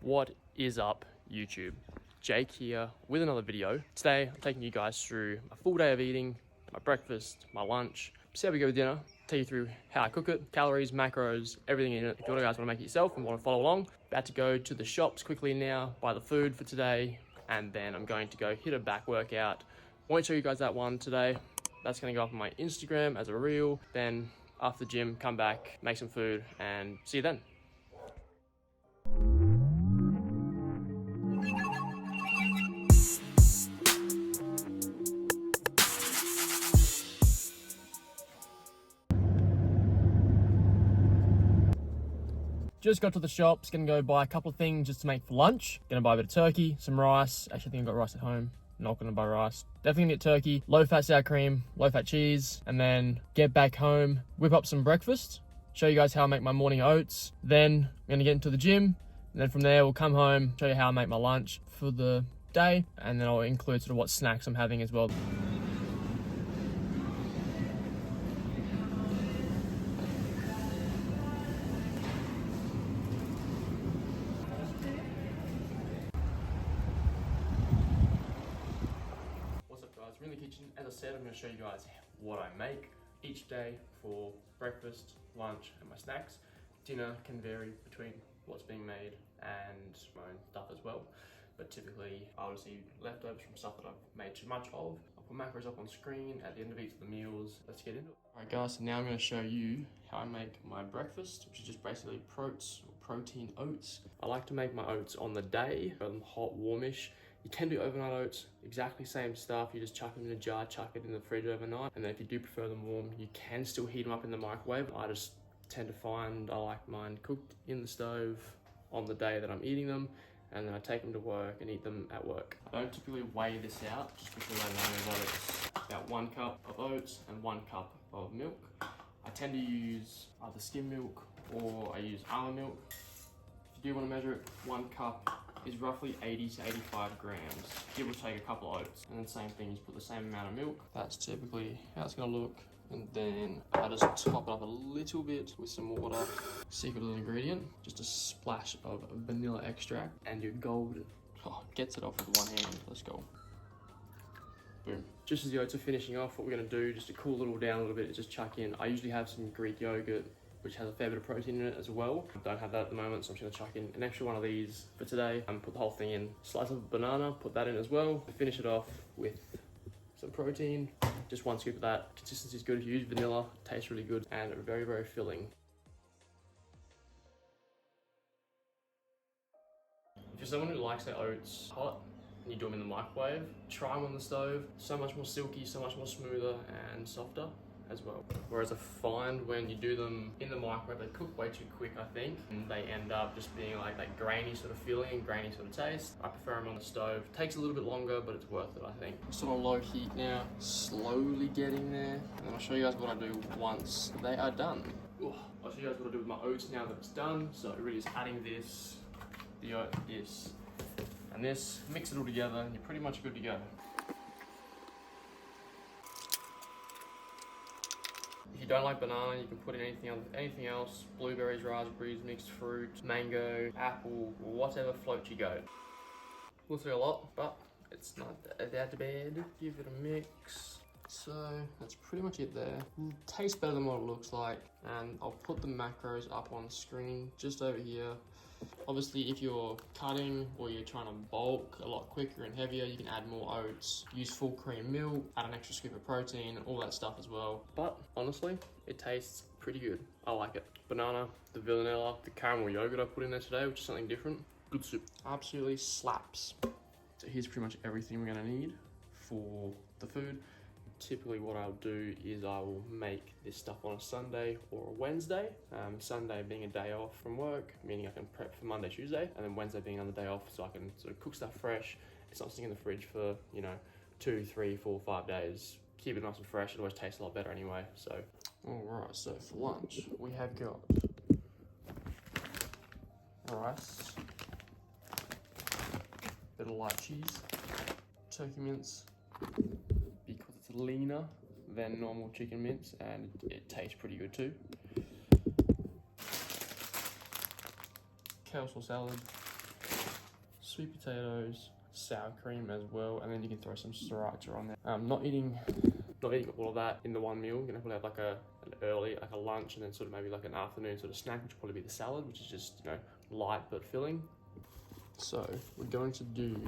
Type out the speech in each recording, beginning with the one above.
What is up, YouTube? Jake here with another video. Today I'm taking you guys through a full day of eating, my breakfast, my lunch, see how we go with dinner, take you through how I cook it, calories, macros, everything in it. If you guys want to make it yourself and want to follow along, about to go to the shops quickly now, buy the food for today, and then I'm going to go hit a back workout. Won't show you guys that one today. That's going to go up on my Instagram as a reel. Then after the gym, come back, make some food, and see you then. Just got to the shops, gonna go buy a couple of things just to make for lunch. Gonna buy a bit of turkey, some rice. Actually, I think I've got rice at home. Not gonna buy rice. Definitely gonna get turkey, low-fat sour cream, low-fat cheese, and then get back home, whip up some breakfast, show you guys how I make my morning oats. Then I'm gonna get into the gym, and then from there we'll come home, show you how I make my lunch for the day, and then I'll include sort of what snacks I'm having as well. We're in the kitchen. As I said, I'm going to show you guys what I make each day for breakfast, lunch, and my snacks. Dinner can vary between what's being made and my own stuff as well. But typically, I'll just eat leftovers from stuff that I've made too much of. I'll put macros up on screen at the end of each of the meals. Let's get into it. Alright guys, so now I'm going to show you how I make my breakfast, which is just basically protein oats. I like to make my oats on the day, hot, warmish. You can do overnight oats, exactly same stuff. You just chuck them in a jar, chuck it in the fridge overnight. And then if you do prefer them warm, you can still heat them up in the microwave. I just tend to find I like mine cooked in the stove on the day that I'm eating them. And then I take them to work and eat them at work. I don't typically weigh this out just because I know that it's about 1 cup of oats and 1 cup of milk. I tend to use either skim milk or I use almond milk. If you do want to measure it, 1 cup is roughly 80 to 85 grams. Give or take a couple of oats. And then same thing, you put the same amount of milk. That's typically how it's gonna look. And then I just top it up a little bit with some water. Secret little ingredient, just a splash of vanilla extract and you're golden. Oh, gets it off with one hand, let's go. Boom. Just as the oats are finishing off, what we're gonna do, just to cool it all down a little bit, is just chuck in, I usually have some Greek yogurt, which has a fair bit of protein in it as well. I don't have that at the moment, so I'm just gonna chuck in an extra one of these for today and put the whole thing in. Slice of banana, put that in as well. Finish it off with some protein. Just 1 scoop of that. Consistency is good if you use vanilla, tastes really good and very, very filling. If you're someone who likes their oats hot and you do them in the microwave, try them on the stove. So much more silky, so much more smoother and softer as well. Whereas I find when you do them in the microwave, they cook way too quick, I think, and they end up just being like that grainy sort of feeling and grainy sort of taste. I prefer them on the stove. Takes a little bit longer, but it's worth it, I think. Just on low heat now, slowly getting there. And then I'll show you guys what I do once they are done. I'll show you guys what I do with my oats now that it's done. So really just adding this, the oat, this, and this, mix it all together, and you're pretty much good to go. If you don't like banana, you can put in anything else, blueberries, raspberries, mixed fruit, mango, apple, whatever floats your goat. Looks like a lot, but it's not that bad. Give it a mix. So that's pretty much it there. Tastes better than what it looks like. And I'll put the macros up on screen just over here. Obviously, if you're cutting or you're trying to bulk a lot quicker and heavier, you can add more oats, use full cream milk, add an extra scoop of protein, all that stuff as well. But honestly, it tastes pretty good. I like it. Banana, the vanilla, the caramel yogurt I put in there today, which is something different. Good soup. Absolutely slaps. So here's pretty much everything we're gonna need for the food. Typically what I'll do is I will make this stuff on a Sunday or a Wednesday. Sunday being a day off from work, meaning I can prep for Monday, Tuesday, and then Wednesday being another day off so I can sort of cook stuff fresh. It's not sitting in the fridge for, 2, 3, 4, 5 days. Keep it nice and fresh, it always tastes a lot better anyway, so. All right, so for lunch, we have got rice, bit of light cheese, turkey mince, because it's leaner than normal chicken mince and it tastes pretty good too. Kale salad, sweet potatoes, sour cream as well, and then you can throw some sriracha on there. Not eating all of that in the one meal. You're gonna probably have like an early, like a lunch, and then sort of maybe like an afternoon sort of snack, which will probably be the salad, which is just, you know, light but filling. So we're going to do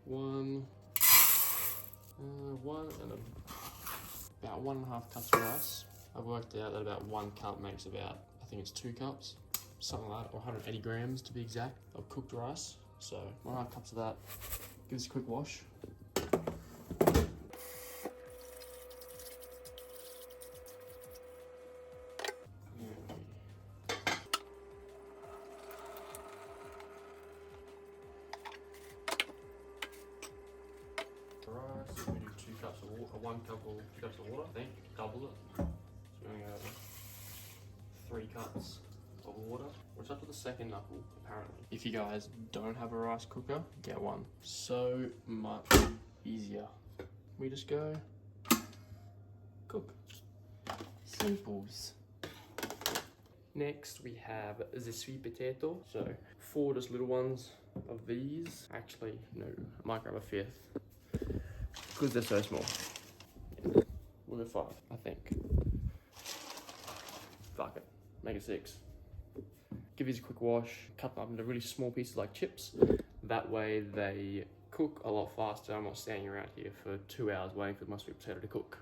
one and about 1.5 cups of rice. I've worked out that about 1 cup makes about, I think it's 2 cups, something like that, or 180 grams to be exact, of cooked rice. So 1.5 cups of that. Give this a quick wash. Rice, we do 2 cups of water, 1 cup or 2 cups of water, I think, double it. So we're going to go 3 cups of water. We're up to the second knuckle, apparently. If you guys don't have a rice cooker, get one. So much easier. We just go cook. Simples. Next we have the sweet potato. So 4 just little ones of these. Actually, no, I might grab a 5th. Because they're so small. We'll go 5, I think. Fuck it, make it 6. Give these a quick wash, cut them up into really small pieces like chips. That way they cook a lot faster. I'm not standing around here for 2 hours waiting for my sweet potato to cook.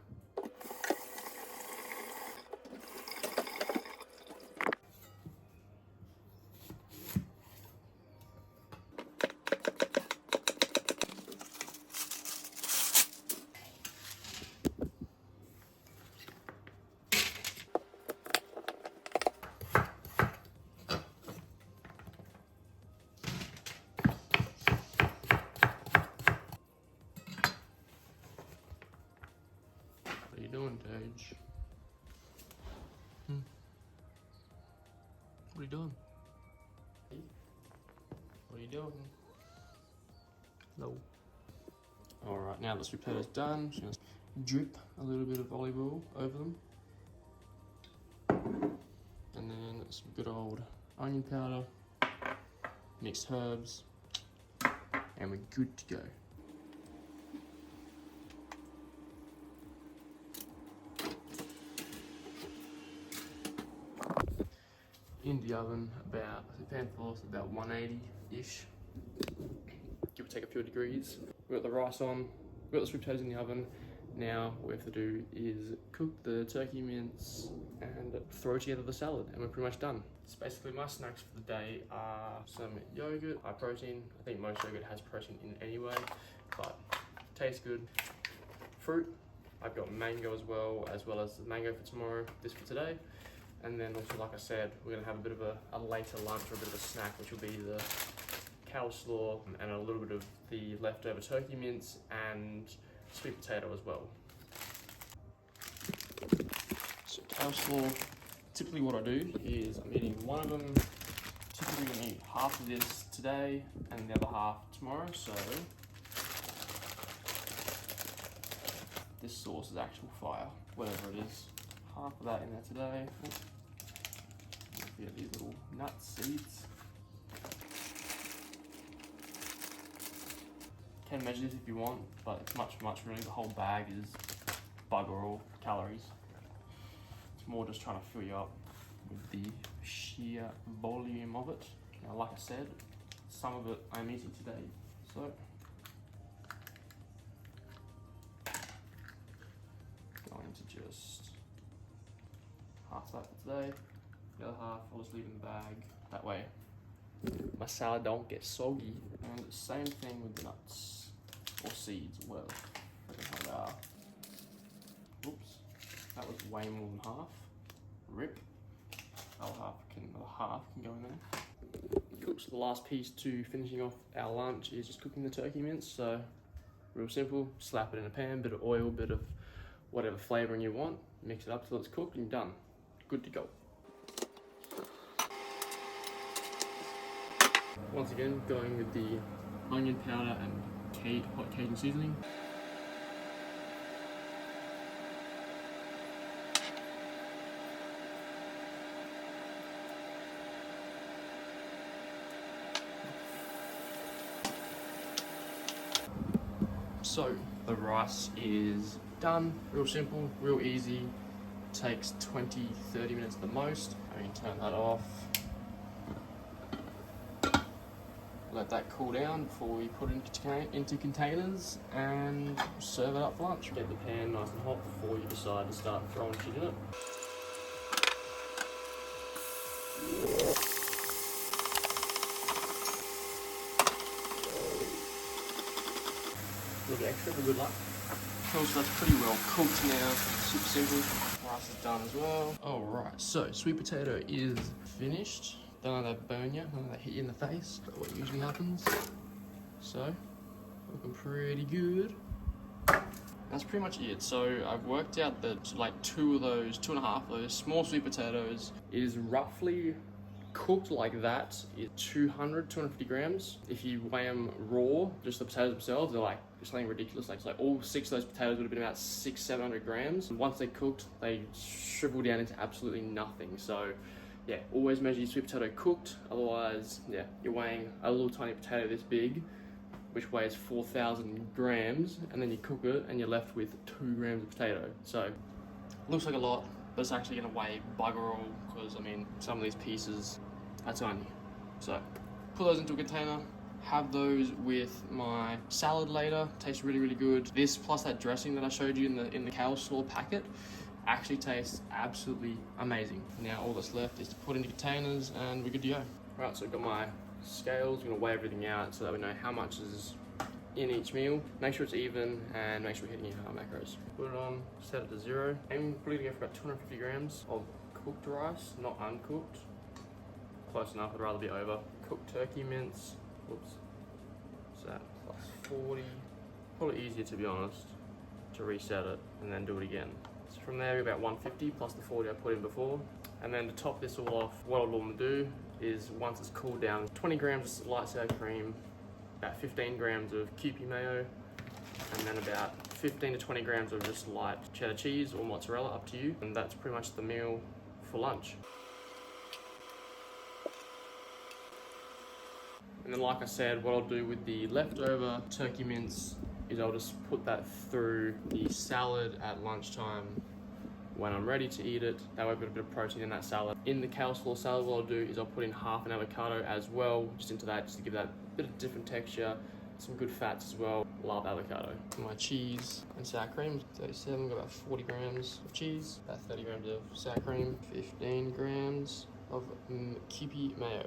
What are you doing, Tage? What are you doing? What are you doing? No. Alright, now the sweet potato's done, just gonna drip a little bit of olive oil over them. And then some good old onion powder, mixed herbs, and we're good to go. In the oven, about the pan force about 180-ish. Give or take a few degrees. We've got the rice on, we've got the sweet potatoes in the oven. Now what we have to do is cook the turkey mince and throw together the salad, and we're pretty much done. So basically my snacks for the day are some yogurt, high protein. I think most yogurt has protein in it anyway, but tastes good. Fruit, I've got mango as well as the mango for tomorrow, this for today. And then also, like I said, we're gonna have a bit of a later lunch or a bit of a snack, which will be the Kale Salad and a little bit of the leftover turkey mince and sweet potato as well. So Kale Salad, typically what I do is I'm eating one of them. Typically I'm gonna eat half of this today and the other half tomorrow. So this sauce is actual fire, whatever it is. Half of that in there today. Get these little nuts, seeds. Can measure this if you want, but it's much really. The whole bag is bugger all calories. It's more just trying to fill you up with the sheer volume of it. Now, like I said, some of it I'm eating today, so going to just half that for today. The other half I'll just leave in the bag. That way my salad don't get soggy. And the same thing with the nuts or seeds as well. Oops, that was way more than half. Rip. Another half can go in there. Cool. So the last piece to finishing off our lunch is just cooking the turkey mince. So real simple. Slap it in a pan, bit of oil, bit of whatever flavoring you want. Mix it up till it's cooked and you're done. Good to go. Once again, going with the onion powder and hot Cajun seasoning. So the rice is done. Real simple, real easy. Takes 20-30 minutes at the most. I can turn that off. Let that cool down before we put it into containers and serve it up for lunch. Get the pan nice and hot before you decide to start throwing shit in it. A little bit extra for good luck. Cool, so that's pretty well cooked now. Super simple. Rice is done as well. Alright, so sweet potato is finished. Don't let that burn you, don't let that hit you in the face. That's what usually happens. So, looking pretty good. That's pretty much it. So I've worked out that like 2.5 of those small sweet potatoes is roughly cooked like that is 250 grams. If you weigh them raw, just the potatoes themselves, they're like something ridiculous. Like all 6 of those potatoes would have been about 600-700 grams. And once they're cooked, they shrivel down into absolutely nothing. So yeah, always measure your sweet potato cooked. Otherwise, yeah, you're weighing a little tiny potato this big, which weighs 4,000 grams, and then you cook it and you're left with 2 grams of potato. So looks like a lot, but it's actually gonna weigh bugger all, because I mean, some of these pieces are tiny. So put those into a container, have those with my salad later. Tastes really, really good. This plus that dressing that I showed you in the Kale Salad packet actually tastes absolutely amazing. Now all that's left is to put into containers and we're good to go. Right, so I've got my scales. I'm gonna weigh everything out so that we know how much is in each meal. Make sure it's even and make sure we're hitting our macros. Put it on, set it to 0. I'm probably gonna go for about 250 grams of cooked rice, not uncooked. Close enough, I'd rather be over. Cooked turkey mince, whoops. So that plus 40. Probably easier, to be honest, to reset it and then do it again. So from there, about 150 plus the 40 I put in before. And then to top this all off, what I'll normally do is once it's cooled down, 20 grams of light sour cream, about 15 grams of Kewpie mayo, and then about 15 to 20 grams of just light cheddar cheese or mozzarella, up to you. And that's pretty much the meal for lunch. And then like I said, what I'll do with the leftover turkey mince is I'll just put that through the salad at lunchtime when I'm ready to eat it. That way I've got a bit of protein in that salad. In the Kale Salad, what I'll do is I'll put in half an avocado as well, just into that, just to give that bit of different texture, some good fats as well. Love avocado. My cheese and sour cream, 37, got about 40 grams of cheese, about 30 grams of sour cream, 15 grams of Kewpie mayo.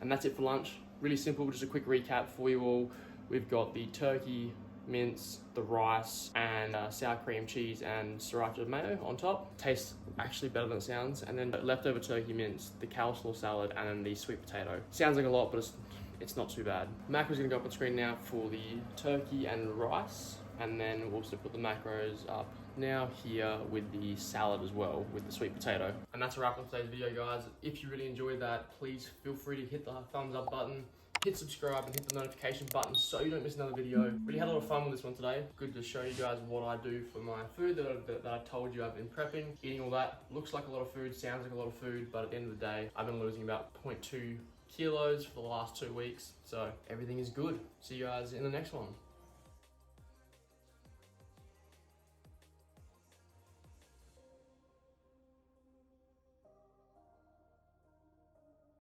And that's it for lunch. Really simple, just a quick recap for you all. We've got the turkey mince, the rice, and sour cream cheese and sriracha mayo on top. Tastes actually better than it sounds. And then leftover turkey mince, the Kale salad, and then the sweet potato. Sounds like a lot, but it's not too bad. Macros gonna go up on screen now for the turkey and rice, and then we'll also put the macros up now here with the salad as well, with the sweet potato. And that's a wrap on today's video, guys. If you really enjoyed that, please feel free to hit the thumbs up button, hit subscribe, and hit the notification button so you don't miss another video. Really had a lot of fun with this one today. Good to show you guys what I do for my food that I told you I've been prepping. Eating all that looks like a lot of food, sounds like a lot of food, but at the end of the day, I've been losing about 0.2 kilos for the last 2 weeks. So everything is good. See you guys in the next one.